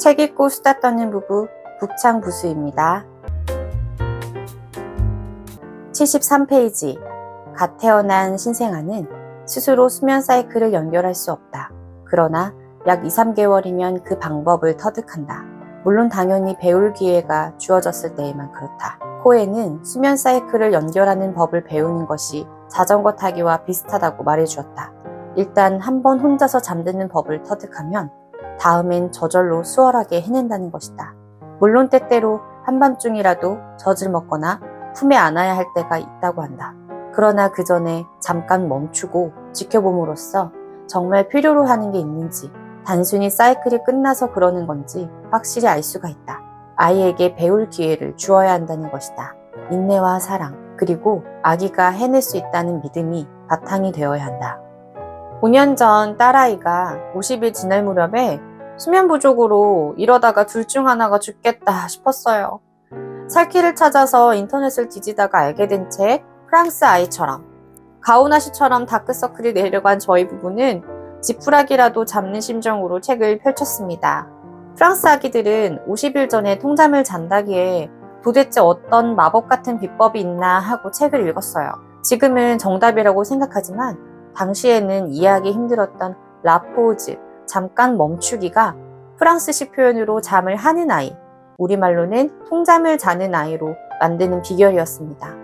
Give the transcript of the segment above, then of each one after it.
책 읽고 수다 떠는 부부 북창부수입니다. 73페이지. 갓 태어난 신생아는 스스로 수면 사이클을 연결할 수 없다. 그러나 약 2, 3개월이면 그 방법을 터득한다. 물론 당연히 배울 기회가 주어졌을 때에만 그렇다. 코에는 수면 사이클을 연결하는 법을 배우는 것이 자전거 타기와 비슷하다고 말해주었다. 일단 한번 혼자서 잠드는 법을 터득하면 다음엔 저절로 수월하게 해낸다는 것이다. 물론 때때로 한밤중이라도 젖을 먹거나 품에 안아야 할 때가 있다고 한다. 그러나 그 전에 잠깐 멈추고 지켜봄으로써 정말 필요로 하는 게 있는지, 단순히 사이클이 끝나서 그러는 건지 확실히 알 수가 있다. 아이에게 배울 기회를 주어야 한다는 것이다. 인내와 사랑, 그리고 아기가 해낼 수 있다는 믿음이 바탕이 되어야 한다. 5년 전 딸아이가 50일 지날 무렵에 수면 부족으로 이러다가 둘 중 하나가 죽겠다 싶었어요. 살길을 찾아서 인터넷을 뒤지다가 알게 된 책 프랑스 아이처럼. 가오나 씨처럼 다크서클이 내려간 저희 부부는 지푸라기라도 잡는 심정으로 책을 펼쳤습니다. 프랑스 아기들은 50일 전에 통잠을 잔다기에 도대체 어떤 마법 같은 비법이 있나 하고 책을 읽었어요. 지금은 정답이라고 생각하지만 당시에는 이해하기 힘들었던 라포즈, 잠깐 멈추기가 프랑스식 표현으로 잠을 하는 아이, 우리말로는 통잠을 자는 아이로 만드는 비결이었습니다.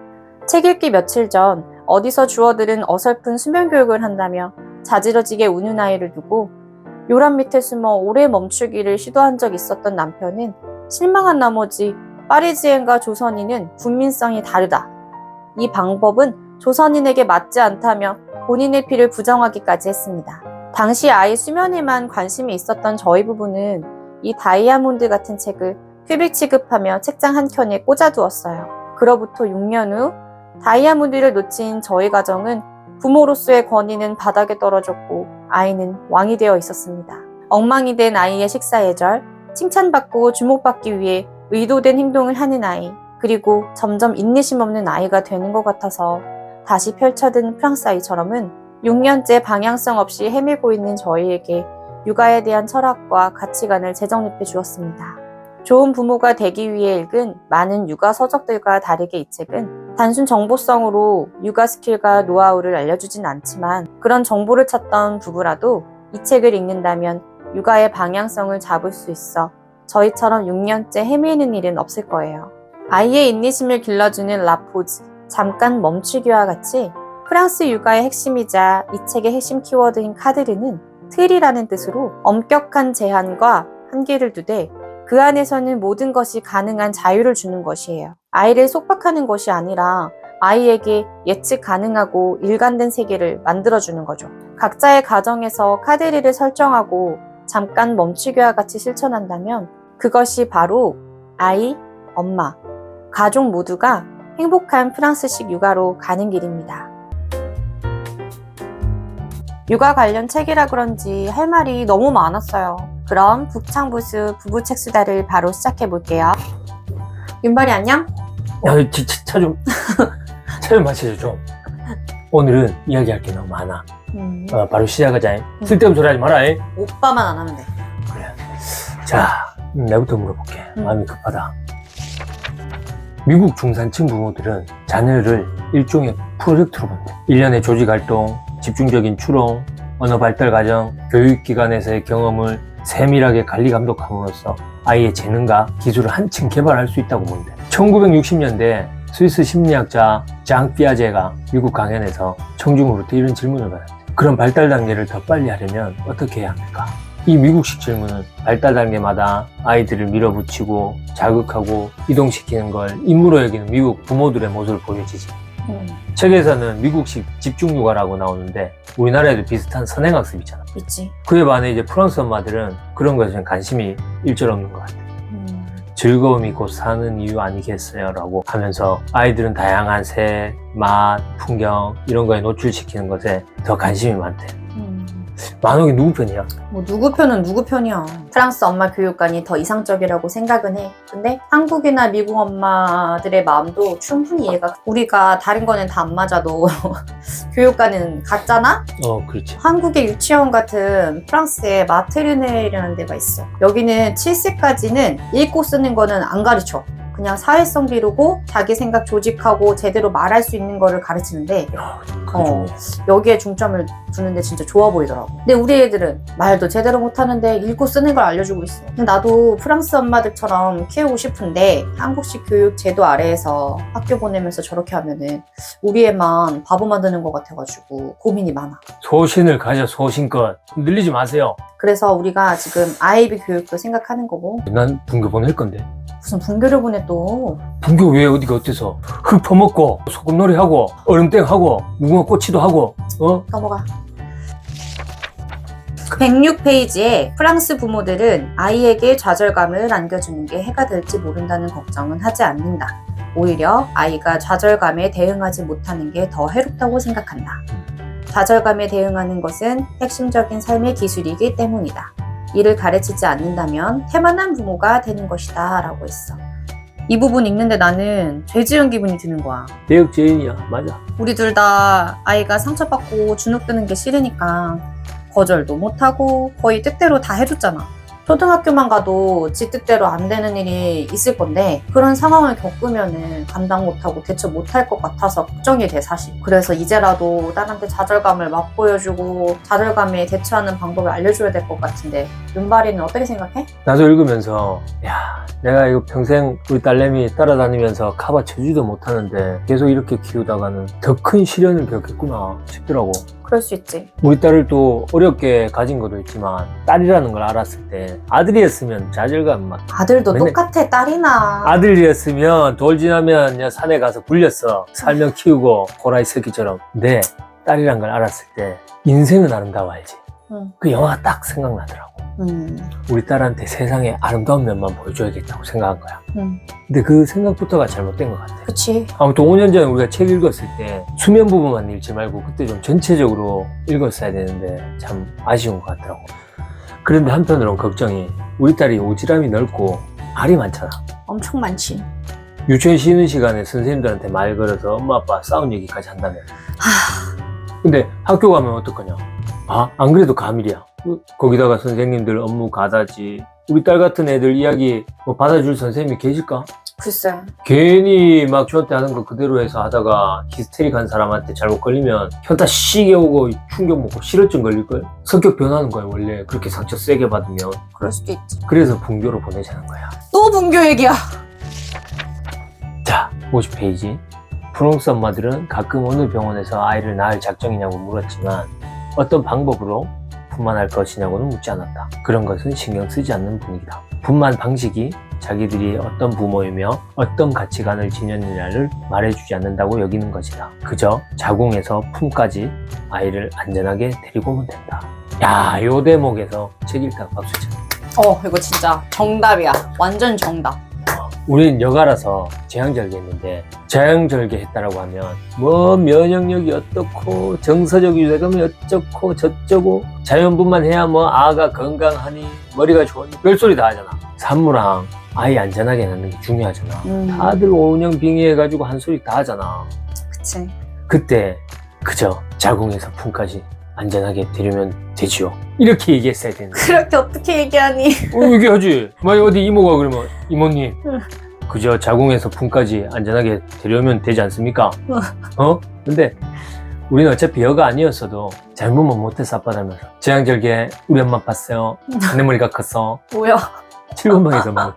책 읽기 며칠 전 어디서 주워들은 어설픈 수면 교육을 한다며 자지러지게 우는 아이를 두고 요람 밑에 숨어 오래 멈추기를 시도한 적 있었던 남편은 실망한 나머지 파리지엔과 조선인은 국민성이 다르다. 이 방법은 조선인에게 맞지 않다며 본인의 피를 부정하기까지 했습니다. 당시 아이 수면에만 관심이 있었던 저희 부부는 이 다이아몬드 같은 책을 큐빅 취급하며 책장 한켠에 꽂아두었어요. 그로부터 6년 후 다이아몬드를 놓친 저희 가정은 부모로서의 권위는 바닥에 떨어졌고 아이는 왕이 되어 있었습니다. 엉망이 된 아이의 식사 예절, 칭찬받고 주목받기 위해 의도된 행동을 하는 아이, 그리고 점점 인내심 없는 아이가 되는 것 같아서 다시 펼쳐든 프랑스 아이처럼은 6년째 방향성 없이 헤매고 있는 저희에게 육아에 대한 철학과 가치관을 재정립해 주었습니다. 좋은 부모가 되기 위해 읽은 많은 육아 서적들과 다르게 이 책은 단순 정보성으로 육아 스킬과 노하우를 알려주진 않지만 그런 정보를 찾던 부부라도 이 책을 읽는다면 육아의 방향성을 잡을 수 있어 저희처럼 6년째 헤매는 일은 없을 거예요. 아이의 인내심을 길러주는 라포즈, 잠깐 멈추기와 같이 프랑스 육아의 핵심이자 이 책의 핵심 키워드인 카드르는 틀이라는 뜻으로 엄격한 제한과 한계를 두되 그 안에서는 모든 것이 가능한 자유를 주는 것이에요. 아이를 속박하는 것이 아니라 아이에게 예측 가능하고 일관된 세계를 만들어주는 거죠. 각자의 가정에서 카드리를 설정하고 잠깐 멈추기와 같이 실천한다면 그것이 바로 아이, 엄마, 가족 모두가 행복한 프랑스식 육아로 가는 길입니다. 육아 관련 책이라 그런지 할 말이 너무 많았어요. 그럼 북창부수 부부책 수다를 바로 시작해볼게요. 윤발이 안녕? 야, 차 좀 마셔줘 좀. 오늘은 이야기할 게 너무 많아. 바로 시작하자. 쓸데없는 소리 하지 마라. 오빠만 안 하면 돼. 그래. 자, 내부터 물어볼게. 마음이 급하다. 미국 중산층 부모들은 자녀를 일종의 프로젝트로 본대. 1년의 조직활동, 집중적인 추론, 언어 발달 과정, 교육기관에서의 경험을 세밀하게 관리 감독함으로써 아이의 재능과 기술을 한층 개발할 수 있다고 본대. 1960년대 스위스 심리학자 장 피아제가 미국 강연에서 청중으로부터 이런 질문을 받았대. 그럼 발달 단계를 더 빨리 하려면 어떻게 해야 합니까? 이 미국식 질문은 발달 단계마다 아이들을 밀어붙이고 자극하고 이동시키는 걸 임무로 여기는 미국 부모들의 모습을 보여지지. 책에서는 미국식 집중육아라고 나오는데 우리나라에도 비슷한 선행학습이잖아. 있지. 그에 반해 이제 프랑스 엄마들은 그런 것에 관심이 일절 없는 것 같아. 즐거움이 곧 사는 이유 아니겠어요? 라고 하면서 아이들은 다양한 색, 맛, 풍경 이런 거에 노출시키는 것에 더 관심이 많대. 만옥이 누구 편이야? 뭐 누구 편은 누구 편이야. 프랑스 엄마 교육관이 더 이상적이라고 생각은 해. 근데 한국이나 미국 엄마들의 마음도 충분히 이해가. 우리가 다른 거는 다 안 맞아도 교육관은 같잖아? 그렇지. 한국의 유치원 같은 프랑스에 마테르네이라는 데가 있어. 여기는 7세까지는 읽고 쓰는 거는 안 가르쳐. 그냥 사회성 비루고 자기 생각 조직하고 제대로 말할 수 있는 거를 가르치는데 야, 그게 좋네. 여기에 중점을 두는데 진짜 좋아 보이더라고. 근데 우리 애들은 말도 제대로 못하는데 읽고 쓰는 걸 알려주고 있어. 근데 나도 프랑스 엄마들처럼 키우고 싶은데 한국식 교육 제도 아래에서 학교 보내면서 저렇게 하면은 우리 애만 바보 만드는 것 같아가지고 고민이 많아. 소신을 가져, 소신껏. 늘리지 마세요. 그래서 우리가 지금 아이비 교육도 생각하는 거고. 난 분교 보낼 건데. 무슨 분교를 보내 또. 분교 왜 어디가 어때서? 흙 퍼먹고, 소꿉놀이 하고, 얼음땡 하고, 무궁화 꼬치도 하고, 넘어가. 106페이지에 프랑스 부모들은 아이에게 좌절감을 안겨주는 게 해가 될지 모른다는 걱정은 하지 않는다. 오히려 아이가 좌절감에 대응하지 못하는 게 더 해롭다고 생각한다. 좌절감에 대응하는 것은 핵심적인 삶의 기술이기 때문이다. 이를 가르치지 않는다면 태만한 부모가 되는 것이다 라고 했어. 이 부분 읽는데 나는 죄 지은 기분이 드는 거야. 대역죄인이야. 맞아. 우리 둘 다 아이가 상처받고 주눅드는 게 싫으니까 거절도 못하고 거의 뜻대로 다 해줬잖아. 초등학교만 가도 지 뜻대로 안 되는 일이 있을 건데 그런 상황을 겪으면은 감당 못하고 대처 못할 것 같아서 걱정이 돼 사실. 그래서 이제라도 딸한테 좌절감을 맛보여주고 좌절감에 대처하는 방법을 알려줘야 될 것 같은데 윤발이는 어떻게 생각해? 나도 읽으면서 야, 내가 이거 평생 우리 딸내미 따라다니면서 카바 쳐주지도 못하는데 계속 이렇게 키우다가는 더 큰 시련을 겪겠구나 싶더라고. 그럴 수 있지. 우리 딸을 또 어렵게 가진 것도 있지만 딸이라는 걸 알았을 때 아들이었으면 좌절감 막 아들도 맨날- 똑같아. 딸이나. 아들이었으면 돌 지나면 그냥 산에 가서 굴렸어. 살면 키우고 호라이 새끼처럼. 근데 딸이란 걸 알았을 때 인생은 아름다워야지. 응. 그 영화가 딱 생각나더라고. 우리 딸한테 세상의 아름다운 면만 보여줘야겠다고 생각한 거야. 근데 그 생각부터가 잘못된 것 같아. 그치. 아무튼 5년 전에 우리가 책 읽었을 때 수면 부분만 읽지 말고 그때 좀 전체적으로 읽었어야 되는데 참 아쉬운 것 같더라고. 그런데 한편으로는 걱정이 우리 딸이 오지랖이 넓고 말이 많잖아. 엄청 많지. 유치원 쉬는 시간에 선생님들한테 말 걸어서 엄마 아빠 싸운 얘기까지 한다며. 근데 학교 가면 어떡하냐. 안 그래도 가밀이야. 거기다가 선생님들 업무 가다지. 우리 딸 같은 애들 이야기 뭐 받아줄 선생님이 계실까? 글쎄. 괜히 막 저한테 하는 거 그대로 해서 하다가 히스테릭한 사람한테 잘못 걸리면 현타 시게 오고 충격 먹고 실어증 걸릴걸? 성격 변하는 거야 원래 그렇게 상처 세게 받으면. 그럴 수도 있지. 그래서 분교로 보내자는 거야. 또 분교 얘기야. 자, 50페이지. 프랑스 엄마들은 가끔 어느 병원에서 아이를 낳을 작정이냐고 물었지만 어떤 방법으로 분만할 것이냐고는 묻지 않았다. 그런 것은 신경 쓰지 않는 분위기다. 분만 방식이 자기들이 어떤 부모이며 어떤 가치관을 지녔느냐를 말해주지 않는다고 여기는 것이다. 그저 자궁에서 품까지 아이를 안전하게 데리고 오면 된다. 야, 요 대목에서 책 읽다가 박수 쳐. 이거 진짜 정답이야. 완전 정답. 우린 여가라서 제왕절개했는데 제왕절개했다라고 하면 뭐 면역력이 어떻고 정서적 유대감이 어쩌고 저쩌고 자연분만 해야 뭐 아가 건강하니 머리가 좋으니 별소리 다 하잖아. 산모랑 아이 안전하게 낳는 게 중요하잖아. 다들 오운영빙의해가지고 한 소리 다 하잖아. 그치. 그때 그저 자궁에서 품까지 안전하게 데려면 되지요. 이렇게 얘기했어야 되는데. 그렇게 어떻게 얘기하니? 얘기하지. 만약 어디 이모가 그러면 이모님 그저 자궁에서 품까지 안전하게 데려오면 되지 않습니까? 근데 우리는 어차피 여가 아니었어도 잘못만 못해서 아빠닮아서 제왕절개 우리 엄마 봤어요. 내 머리가 컸어. 뭐야? 7번 방에서 뭐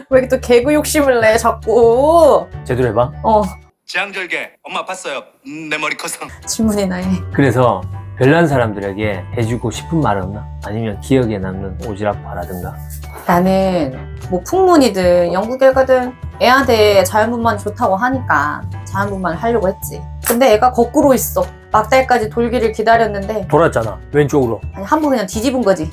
왜 이렇게 또 개그 욕심을 내 자꾸? 제대로 해봐. 제왕절개 엄마 봤어요. 내 머리 컸어. 질문이나 해. 그래서 별난 사람들에게 해주고 싶은 말 없나? 아니면 기억에 남는 오지랖파라든가. 나는 뭐 풍문이든 영국 결과든 애한테 자연분만이 좋다고 하니까 자연분만을 하려고 했지. 근데 애가 거꾸로 있어. 막달까지 돌기를 기다렸는데 돌았잖아. 왼쪽으로. 아니 한 번 그냥 뒤집은 거지.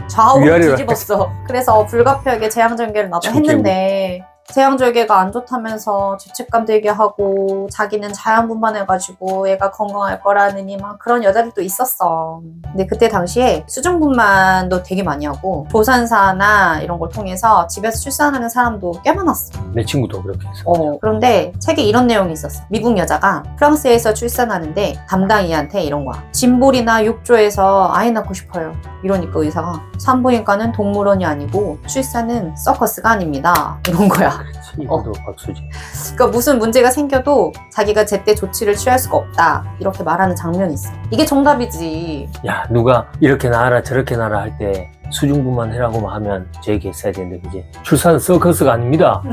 좌우로 위아래로 뒤집었어. 그래서 불가피하게 제왕절개를 나도 참 했는데 제왕절개가 안 좋다면서 죄책감 들게 하고 자기는 자연분만해가지고 애가 건강할 거라느니 막 그런 여자들도 있었어. 근데 그때 당시에 수중분만도 되게 많이 하고 조산사나 이런 걸 통해서 집에서 출산하는 사람도 꽤 많았어. 내 친구도 그렇게 했어. 그런데 책에 이런 내용이 있었어. 미국 여자가 프랑스에서 출산하는데 담당이한테 이런 거야. 짐볼이나 욕조에서 아이 낳고 싶어요. 이러니까 의사가 산부인과는 동물원이 아니고 출산은 서커스가 아닙니다. 이런 거야. 그렇지. 이것도 박수지. 그러니까 무슨 문제가 생겨도 자기가 제때 조치를 취할 수가 없다. 이렇게 말하는 장면이 있어. 이게 정답이지. 야, 누가 이렇게 나아라 저렇게 나아라 할 때 수중분만 해라고 하면 저 얘기 했어야 되는데 그지? 출산은 서커스가 아닙니다.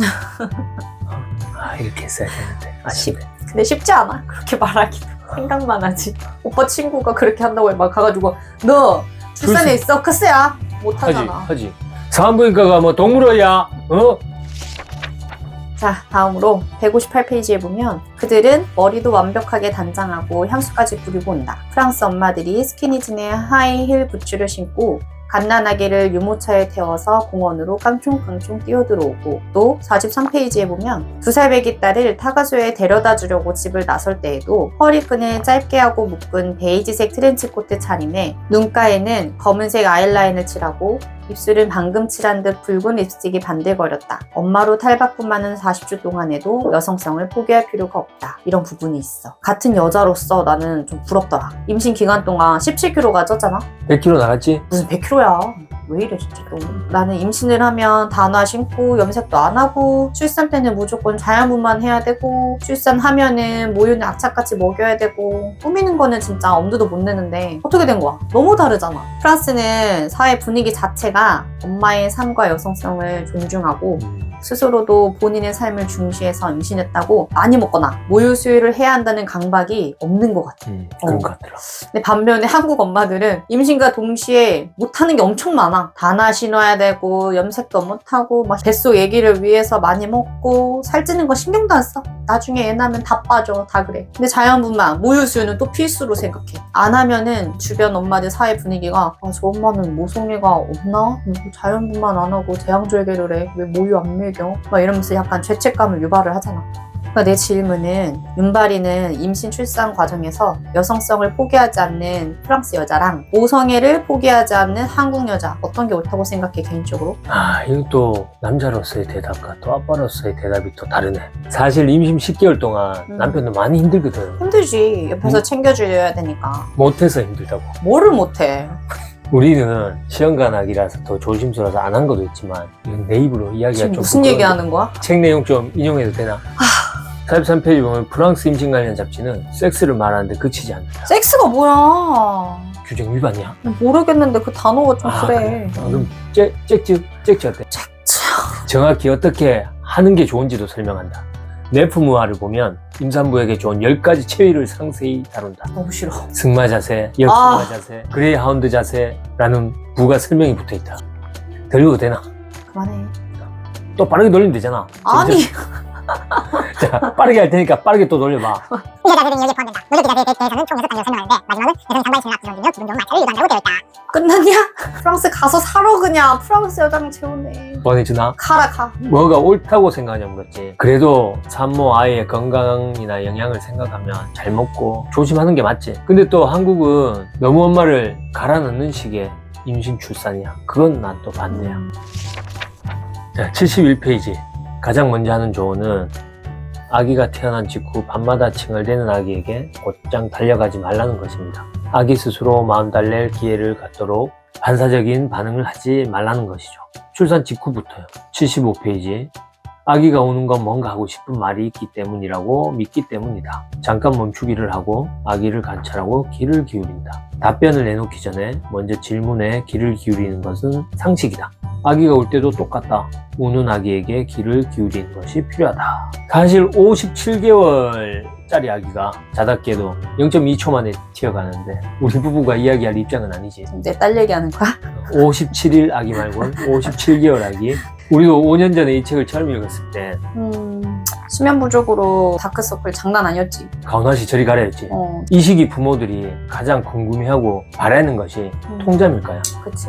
이렇게 했어야 되는데 아쉽네. 근데 쉽지 않아. 그렇게 말하기도. 생각만 하지. 오빠 친구가 그렇게 한다고 막 가가지고 너 출산에 서커스야? 못하잖아. 하지. 산부인과가 뭐 동물원이야? 자, 다음으로 158페이지에 보면 그들은 머리도 완벽하게 단장하고 향수까지 부리고 온다. 프랑스 엄마들이 스키니진에 하이힐 부츠를 신고 갓난아기를 유모차에 태워서 공원으로 깡총깡총 뛰어들어오고, 또 43페이지에 보면 2살 배기 딸을 타가소에 데려다 주려고 집을 나설 때에도 허리끈을 짧게 하고 묶은 베이지색 트렌치코트 차림에 눈가에는 검은색 아이라인을 칠하고 입술은 방금 칠한 듯 붉은 립스틱이 반들거렸다. 엄마로 탈바꿈하는 40주 동안에도 여성성을 포기할 필요가 없다. 이런 부분이 있어. 같은 여자로서 나는 좀 부럽더라. 임신 기간 동안 17kg가 쪘잖아? 100kg 나갔지? 무슨 100kg야. 왜 이래 진짜. 나는 임신을 하면 단화 신고 염색도 안 하고 출산 때는 무조건 자연분만 해야 되고 출산하면은 모유는 악착같이 먹여야 되고 꾸미는 거는 진짜 엄두도 못 내는데 어떻게 된 거야? 너무 다르잖아. 프랑스는 사회 분위기 자체가 엄마의 삶과 여성성을 존중하고 스스로도 본인의 삶을 중시해서 임신했다고 많이 먹거나 모유 수유를 해야 한다는 강박이 없는 것 같아. 그런 것 같더라. 근데 반면에 한국 엄마들은 임신과 동시에 못하는 게 엄청 많아. 단아 신어야 되고 염색도 못하고 막 뱃속 애기를 위해서 많이 먹고 살찌는 거 신경도 안 써. 나중에 애 낳으면 다 빠져. 다 그래. 근데 자연분만 모유 수유는 또 필수로 생각해. 안 하면은 주변 엄마들 사회 분위기가 저 엄마는 모성애가 없나? 자연분만 안 하고 제왕절개를 해. 왜 모유 안 먹여? 막 이러면서 약간 죄책감을 유발을 하잖아. 그러니까 내 질문은 윤바리는 임신 출산 과정에서 여성성을 포기하지 않는 프랑스 여자랑 모성애를 포기하지 않는 한국 여자 어떤 게 옳다고 생각해 개인적으로? 이것도 남자로서의 대답과 또 아빠로서의 대답이 또 다르네. 사실 임신 10개월 동안 남편도 많이 힘들거든. 힘들지. 옆에서 챙겨줘야 되니까. 못해서 힘들다고. 뭐를 못해? 우리는 시험관학이라서 더 조심스러워서 안 한 것도 있지만 이건 내 입으로 이야기가 지금 좀 무슨 부끄러운데 얘기하는 거야? 책 내용 좀 인용해도 되나? 43페이지 보면 프랑스 임신 관련 잡지는 섹스를 말하는데 그치지 않는다. 섹스가 뭐야? 규정 위반이야? 모르겠는데 그 단어가 좀 그래. 그럼 잭지 어때? 정확히 어떻게 하는 게 좋은지도 설명한다. 네프무아를 보면 임산부에게 좋은 10가지 체위를 상세히 다룬다. 너무 싫어. 승마 자세, 역승마 자세, 그레이하운드 자세라는 부가 설명이 붙어있다. 들려도 되나? 그만해. 또 빠르게 돌리면 되잖아. 아니. 자, 빠르게 할 테니까 빠르게 또 돌려봐. 이 여자들은 여기에 포함된다. 노조 기자들에 대해서는 총 6가지로 설명하는데 마지막은 여성이 장발이 지나가 부정이며 기분 좋은 말차를 유도한다고 되어 있다. 끝났냐? 프랑스 가서 살아 그냥. 프랑스 여자랑 재혼해. 보내주나? 가라 가. 뭐가 옳다고 생각하냐 물었지. 그래도 산모 아이의 건강이나 영양을 생각하면 잘 먹고 조심하는 게 맞지. 근데 또 한국은 너무 엄마를 갈아 넣는 식의 임신 출산이야. 그건 난 또 반대야. 자, 71페이지. 가장 먼저 하는 조언은 아기가 태어난 직후 밤마다 칭얼대는 아기에게 곧장 달려가지 말라는 것입니다. 아기 스스로 마음 달랠 기회를 갖도록 반사적인 반응을 하지 말라는 것이죠. 출산 직후부터요. 75페이지. 아기가 우는 건 뭔가 하고 싶은 말이 있기 때문이라고 믿기 때문이다. 잠깐 멈추기를 하고 아기를 관찰하고 귀를 기울인다. 답변을 내놓기 전에 먼저 질문에 귀를 기울이는 것은 상식이다. 아기가 울 때도 똑같다. 우는 아기에게 귀를 기울이는 것이 필요하다. 사실 57개월짜리 아기가 자다 깨도 0.2초 만에 튀어가는데 우리 부부가 이야기할 입장은 아니지. 내 딸 얘기하는 거야? 57일 아기 말고는 57개월 아기. 우리도 5년 전에 이 책을 처음 읽었을 때 수면 부족으로 다크서클 장난 아니었지. 가온아씨 저리 가래였지. 이 시기 부모들이 가장 궁금해하고 바라는 것이 통잠일까요? 그치.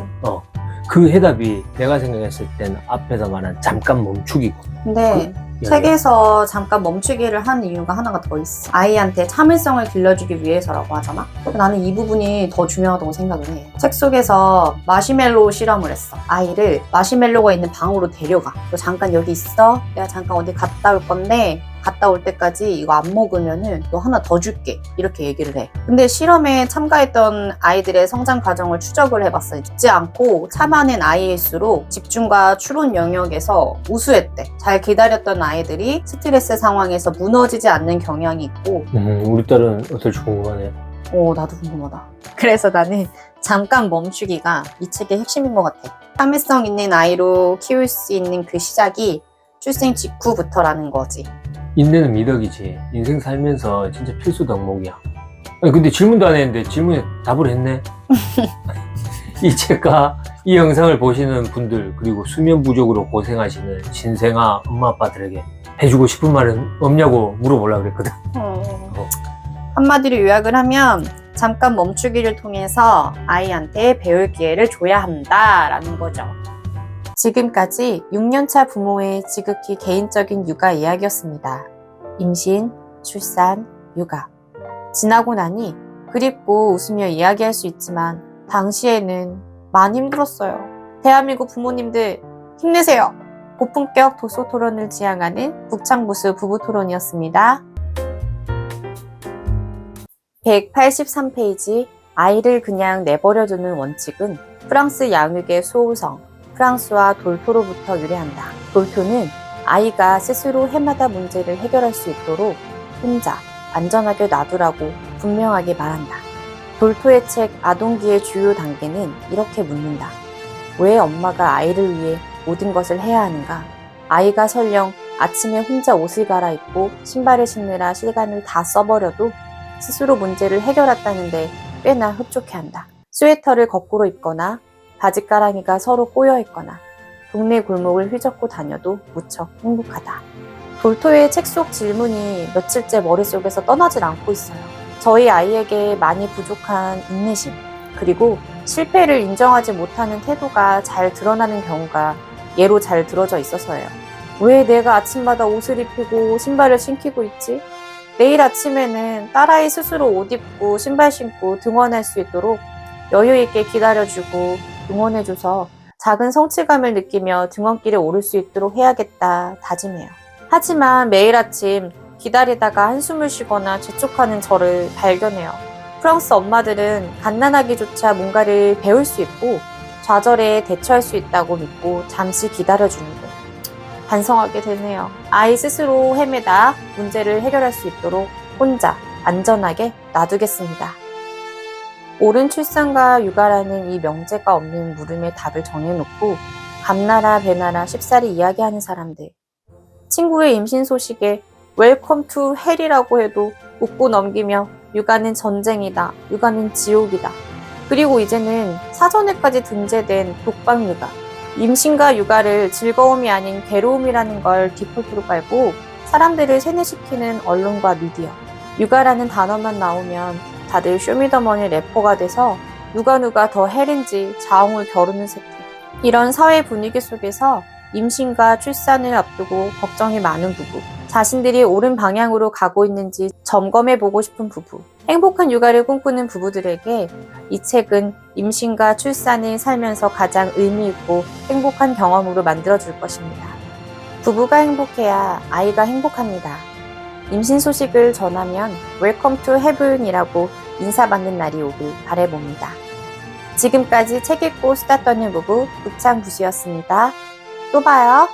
그 해답이 내가 생각했을 땐 앞에서 말한 잠깐 멈추기고. 근데 책에서 잠깐 멈추기를 한 이유가 하나가 더 있어. 아이한테 참을성을 길러주기 위해서라고 하잖아? 나는 이 부분이 더 중요하다고 생각을 해. 책 속에서 마시멜로 실험을 했어. 아이를 마시멜로가 있는 방으로 데려가. 너 잠깐 여기 있어. 내가 잠깐 어디 갔다 올 건데 갔다 올 때까지 이거 안 먹으면은 너 하나 더 줄게. 이렇게 얘기를 해. 근데 실험에 참가했던 아이들의 성장 과정을 추적을 해봤어요. 듣지 않고 참아낸 아이일수록 집중과 추론 영역에서 우수했대. 잘 기다렸던 아이들이 스트레스 상황에서 무너지지 않는 경향이 있고. 우리 딸은 어떨지 궁금하네. 나도 궁금하다. 그래서 나는 잠깐 멈추기가 이 책의 핵심인 것 같아. 참을성 있는 아이로 키울 수 있는 그 시작이 출생 직후부터라는 거지. 인내는 미덕이지. 인생 살면서 진짜 필수 덕목이야. 아니, 근데 질문도 안 했는데 질문에 답을 했네. 이 책과 이 영상을 보시는 분들, 그리고 수면 부족으로 고생하시는 신생아 엄마 아빠들에게 해주고 싶은 말은 없냐고 물어보려고 그랬거든. 한마디로 요약을 하면 잠깐 멈추기를 통해서 아이한테 배울 기회를 줘야 한다라는 거죠. 지금까지 6년차 부모의 지극히 개인적인 육아 이야기였습니다. 임신, 출산, 육아. 지나고 나니 그립고 웃으며 이야기할 수 있지만 당시에는 많이 힘들었어요. 대한민국 부모님들 힘내세요. 고품격 도서 토론을 지향하는 북창부수 부부토론이었습니다. 183페이지 아이를 그냥 내버려두는 원칙은 프랑스 양육의 소우성 프랑스와 돌토로부터 유래한다. 돌토는 아이가 스스로 해마다 문제를 해결할 수 있도록 혼자 안전하게 놔두라고 분명하게 말한다. 돌토의 책 아동기의 주요 단계는 이렇게 묻는다. 왜 엄마가 아이를 위해 모든 것을 해야 하는가? 아이가 설령 아침에 혼자 옷을 갈아입고 신발을 신느라 시간을 다 써버려도 스스로 문제를 해결했다는데 꽤나 흡족해한다. 스웨터를 거꾸로 입거나 바지가랑이가 서로 꼬여있거나 동네 골목을 휘젓고 다녀도 무척 행복하다. 돌토의 책 속 질문이 며칠째 머릿속에서 떠나질 않고 있어요. 저희 아이에게 많이 부족한 인내심, 그리고 실패를 인정하지 못하는 태도가 잘 드러나는 경우가 예로 잘 들어져 있어서예요. 왜 내가 아침마다 옷을 입히고 신발을 신기고 있지? 내일 아침에는 딸아이 스스로 옷 입고 신발 신고 등원할 수 있도록 여유 있게 기다려주고 응원해줘서 작은 성취감을 느끼며 등원길에 오를 수 있도록 해야겠다 다짐해요. 하지만 매일 아침 기다리다가 한숨을 쉬거나 재촉하는 저를 발견해요. 프랑스 엄마들은 갓난아기조차 뭔가를 배울 수 있고 좌절에 대처할 수 있다고 믿고 잠시 기다려주는데 반성하게 되네요. 아이 스스로 헤매다 문제를 해결할 수 있도록 혼자 안전하게 놔두겠습니다. 옳은 출산과 육아라는 이 명제가 없는 물음의 답을 정해놓고 감나라 배나라 쉽사리 이야기하는 사람들. 친구의 임신 소식에 웰컴 투 헬이라고 해도 웃고 넘기며 육아는 전쟁이다, 육아는 지옥이다. 그리고 이제는 사전에까지 등재된 독방 육아. 임신과 육아를 즐거움이 아닌 괴로움이라는 걸 디폴트로 깔고 사람들을 세뇌시키는 언론과 미디어. 육아라는 단어만 나오면 다들 쇼미더머니 래퍼가 돼서 누가 더 헬인지 자웅을 겨루는 세트. 이런 사회 분위기 속에서 임신과 출산을 앞두고 걱정이 많은 부부. 자신들이 옳은 방향으로 가고 있는지 점검해보고 싶은 부부. 행복한 육아를 꿈꾸는 부부들에게 이 책은 임신과 출산을 살면서 가장 의미있고 행복한 경험으로 만들어줄 것입니다. 부부가 행복해야 아이가 행복합니다. 임신 소식을 전하면 웰컴 투 헤븐이라고 인사받는 날이 오길 바라봅니다. 지금까지 책 읽고 수다 떠는 부부 북창부수였습니다. 또 봐요.